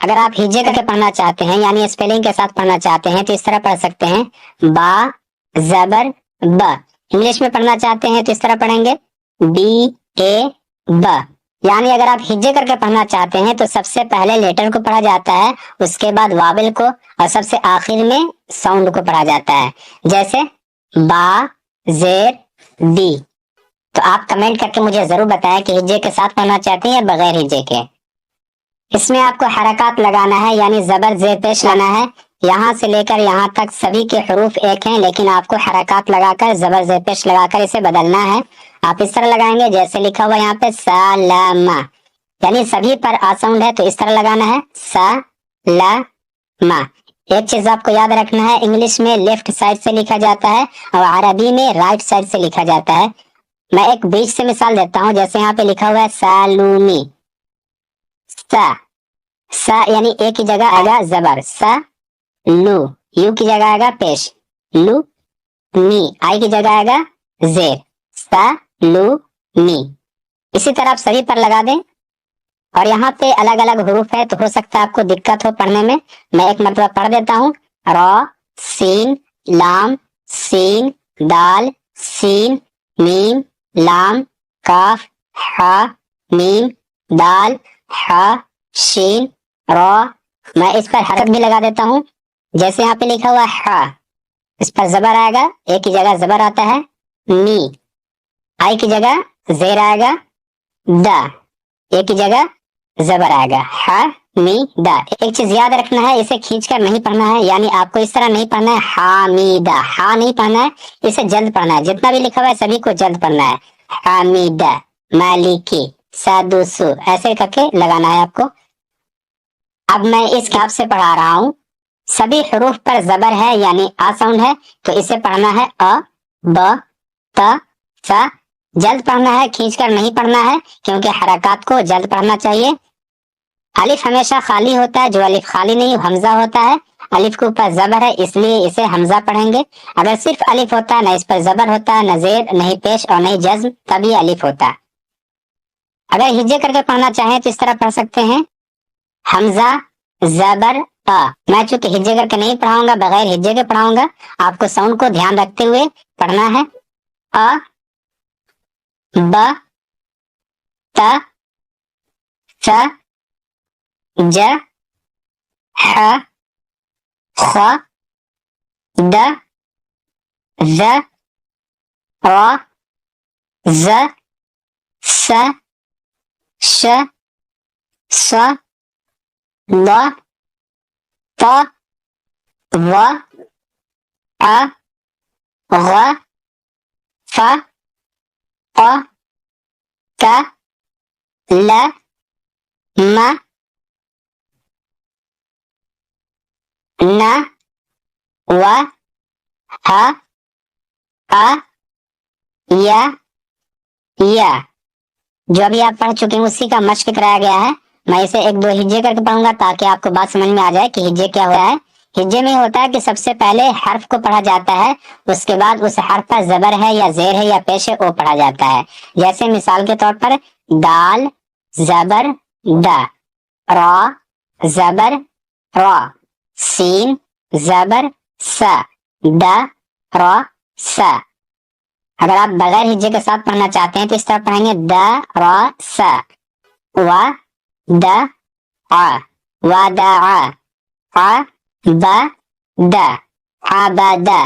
اگر آپ ہجے کر کے پڑھنا چاہتے ہیں یعنی اسپیلنگ کے ساتھ پڑھنا چاہتے ہیں تو اس طرح پڑھ سکتے ہیں با زبر ب. انگلش میں پڑھنا چاہتے ہیں تو اس طرح پڑھیں گے بی اے ب. یعنی اگر آپ ہجے کر کے پڑھنا چاہتے ہیں تو سب سے پہلے لیٹر کو پڑھا جاتا ہے، اس کے بعد واول کو، اور سب سے آخر میں ساؤنڈ کو پڑھا جاتا ہے، جیسے با زیر بی. تو آپ کمنٹ کر کے مجھے ضرور بتائیں کہ ہجے کے ساتھ پڑھنا چاہتے ہیں یا بغیر ہجے کے. اس میں آپ کو حرکات لگانا ہے یعنی زبر زیر پیش لانا ہے. یہاں سے لے کر یہاں تک سبھی کے حروف ایک ہیں، لیکن آپ کو حرکات لگا کر زبر زیر پیش لگا کر اسے بدلنا ہے. آپ اس طرح لگائیں گے جیسے لکھا ہوا یہاں پہ سالما، یعنی سبھی پر آ ساؤنڈ ہے تو اس طرح لگانا ہے سالما. ایک چیز آپ کو یاد رکھنا ہے، انگلش میں لیفٹ سائڈ سے لکھا جاتا ہے اور عربی میں رائٹ سائڈ سے لکھا جاتا ہے. میں ایک بیچ سے مثال دیتا ہوں، جیسے یہاں پہ لکھا ہوا ہے سالومی، سا سا یعنی ایک کی جگہ آئے گا زبر سا لو، یو کی جگہ آئے گا پیش لو می، آئی کی جگہ آئے گا زیر سا لو می. اسی طرح آپ سبھی پر لگا دیں. اور یہاں پہ الگ الگ حروف ہے تو ہو سکتا ہے آپ کو دقت ہو پڑھنے میں. میں ایک مرتبہ پڑھ دیتا ہوں. را سین لام سین دال سین میم لام کاف ہا میم دال ہا شین را. میں اس پر حرف بھی لگا دیتا ہوں، جیسے یہاں پہ لکھا ہوا ہا، اس پر زبر آئے گا، ایک کی جگہ زبر آتا ہے می، آئی کی جگہ زیر آئے گا دا، ایک کی جگہ زبر آئے گا ہا می دا. ایک چیز یاد رکھنا ہے، اسے کھینچ کر نہیں پڑھنا ہے، یعنی آپ کو اس طرح نہیں پڑھنا ہے حامیدہ، ہا نہیں پڑھنا ہے، اسے جلد پڑھنا ہے. جتنا بھی لکھا ہوا ہے سبھی کو جلد پڑھنا ہے. حامیدہ مالکی سادوسو ایسے کر کے لگانا ہے آپ کو. اب میں اس کتاب سے پڑھا رہا ہوں، سبھی حروف پر زبر ہے یعنی آ ساؤنڈ ہے تو اسے پڑھنا ہے ا ب ت سا. جلد پڑھنا ہے، کھینچ کر نہیں پڑھنا ہے کیونکہ حرکات کو جلد پڑھنا چاہیے. الف ہمیشہ خالی ہوتا ہے، جو الف خالی نہیں حمزہ ہوتا ہے. الف کے اوپر زبر ہے اس لیے اسے حمزہ پڑھیں گے. اگر صرف الف ہوتا ہے، نہ اس پر زبر ہوتا ہے، نہ زیر، نہیں پیش اور نہیں جزم، تبھی الف ہوتا ہے. اگر ہجے کر کے پڑھنا چاہیں تو اس طرح پڑھ سکتے ہیں حمزہ زبر ا. میں چونکہ ہجے کر کے نہیں پڑھاؤں گا، بغیر ہجے کے پڑھاؤں گا، آپ کو ساؤنڈ کو دھیان رکھتے ہوئے پڑھنا ہے. ا ب ت س ج ح خ د ذ ر ز س ش ص ض ط ظ ع غ ف ق ك ل م ن و ح ا یا یا. جو ابھی آپ پڑھ چکے ہیں اسی کا مشق کرایا گیا ہے. میں اسے ایک دو ہجے کر کے پڑھوں گا تاکہ آپ کو بات سمجھ میں آ جائے کہ ہجے کیا ہوتا ہے. ہجے میں ہوتا ہے کہ سب سے پہلے حرف کو پڑھا جاتا ہے، اس کے بعد اس حرف پر زبر ہے یا زیر ہے یا پیش ہے وہ پڑھا جاتا ہے. جیسے مثال کے طور پر دال زبر دا، را زبر را، سین زبر سا، دا را سا. اگر آپ بغیر ہجے کے ساتھ پڑھنا چاہتے ہیں تو اس طرح پڑھیں گے دا را سا و دا ع و دا ع ع ب دا ع ب دا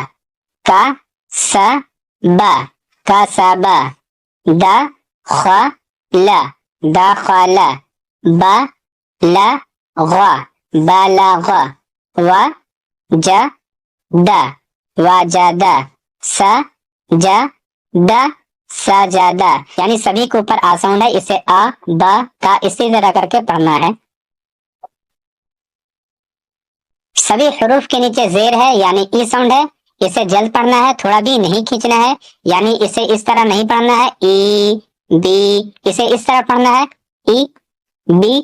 کا س ب کا س ب دا خ ل دا خ ل ب ل غ ب ل غ و ج د و ج د س ج د سجدہ. یعنی سبھی کے اوپر آ ساؤنڈ ہے، اسے ا ب کا اسی طرح کر کے پڑھنا ہے. سبھی حروف کے نیچے زیر ہے یعنی ای ساؤنڈ ہے، اسے جلد پڑھنا ہے، تھوڑا بھی نہیں کھینچنا ہے. یعنی اسے اس طرح نہیں پڑھنا ہے ای بی، اسے اس طرح پڑھنا ہے ای بی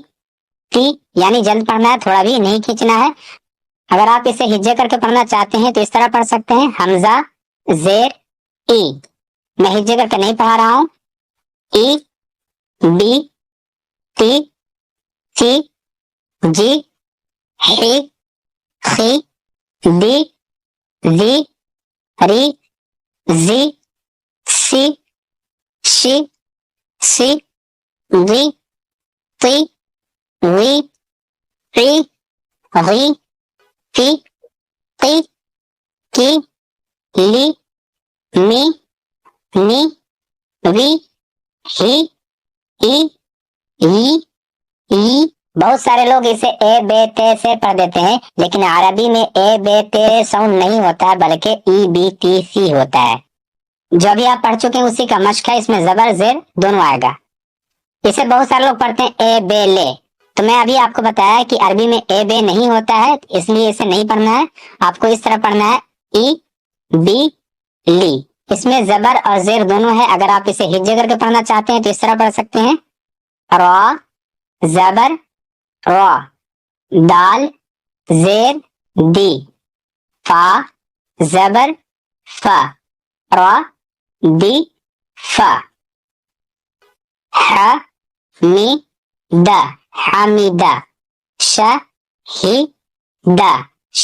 ٹی، یعنی جلد پڑھنا ہے، تھوڑا بھی نہیں کھینچنا ہے. اگر آپ اسے ہجے کر کے پڑھنا چاہتے ہیں تو اس طرح پڑھ سکتے ہیں حمزہ زیر ای. میں ہجے کر کے نہیں پڑھا رہا ہوں. ای، بی، ٹی، سی، جی، حی خی دی ذی ری زی سی شی سی غی طی غی قی غی فی قی کی لی می نی وی ہی ای ای ای۔ بہت سارے لوگ اسے اے بے تے سے پڑھ دیتے ہیں، لیکن عربی میں اے بے تے ساؤنڈ نہیں ہوتا ہے بلکہ ای بی ٹی سی ہوتا ہے۔ جو بھی آپ پڑھ چکے ہیں اسی کا مشق ہے، اس میں زبر زیر دونوں آئے گا۔ اسے بہت سارے لوگ پڑھتے ہیں اے بے لے، تو میں ابھی آپ کو بتایا کہ عربی میں اے بے نہیں ہوتا ہے، اس لیے اسے نہیں پڑھنا ہے، آپ کو اس طرح پڑھنا ہے ای بی لی۔ اس میں زبر اور زیر دونوں ہے، اگر آپ اسے ہجے کر کے پڑھنا چاہتے ہیں تو اس طرح پڑھ سکتے ہیں را زبر را، دال زیر دی، فا زبر فا را دی فا، ح می دا حمیدہ، ش ہی دا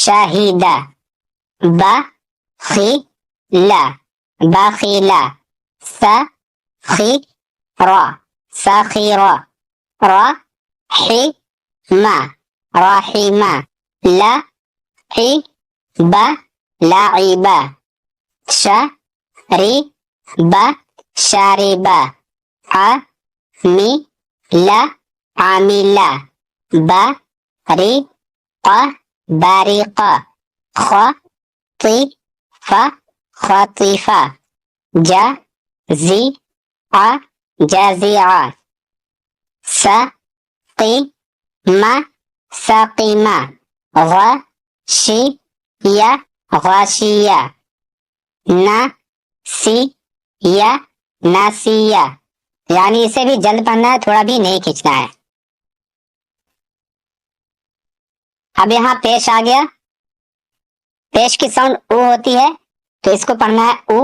شاہیدہ، با خی لا باخیلا، س خی را ساخیرا، را حی ما راحیما، لا حی با لاعبا، ش ری با شاربا، ع می لا عاملا، با ری ق باریقا، خ طی ف خاطفا، جا زی ع جازعا، س قی ما ساقیما، غ شی یا غاشیہ، نا سی یا ناسیہ، یعنی اسے بھی جلد پڑھنا ہے، تھوڑا بھی نہیں کھینچنا ہے۔ اب یہاں پیش آ گیا، پیش کی ساؤنڈ او ہوتی ہے تو اس کو پڑھنا ہے او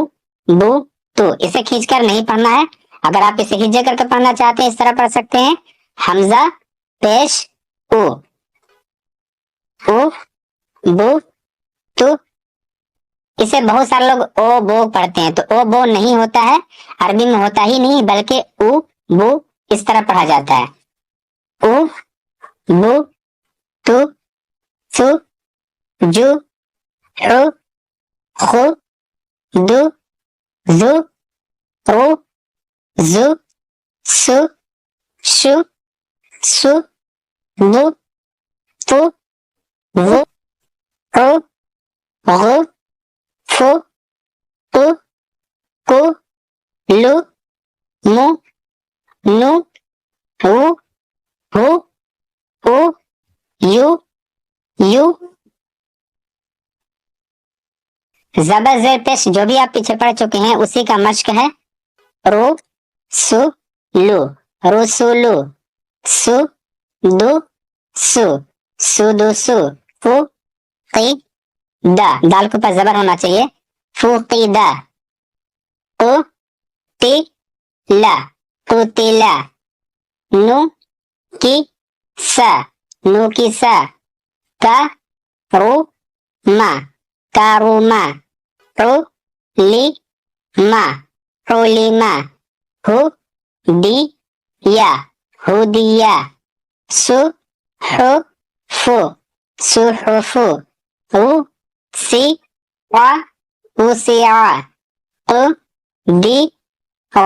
بو تو، اسے کھینچ کر نہیں پڑھنا ہے۔ اگر آپ اسے ہجے کر کے پڑھنا چاہتے ہیں اس طرح پڑھ سکتے ہیں حمزہ پیش او، او بو تو۔ اسے بہت سارے لوگ او بو پڑھتے ہیں، تو او بو نہیں ہوتا ہے، عربی میں ہوتا ہی نہیں، بلکہ او بو اس طرح پڑھا جاتا ہے، او بو تو سو جو حو خو دو زو رو زو سو شو سو بو تو وہ او غو فو کو کو لو مو نو ہو ہو او یو یو۔ زبر زیر پیش جو بھی آپ پیچھے پڑھ چکے ہیں اسی کا مشق ہے، رو سو لو رسولو، سو دو سو سدو سو، فو قی دا، دال کے اوپر زبر ہونا چاہیے، فوقیدہ، قو تی لا قتلا، نو کی سا نو کی سا، کا رو ما کاروما، رو لی ما رولیما، ہو دی یا ہودیا، سو حو فو سحفو، او سی ع وسع، قو دی غ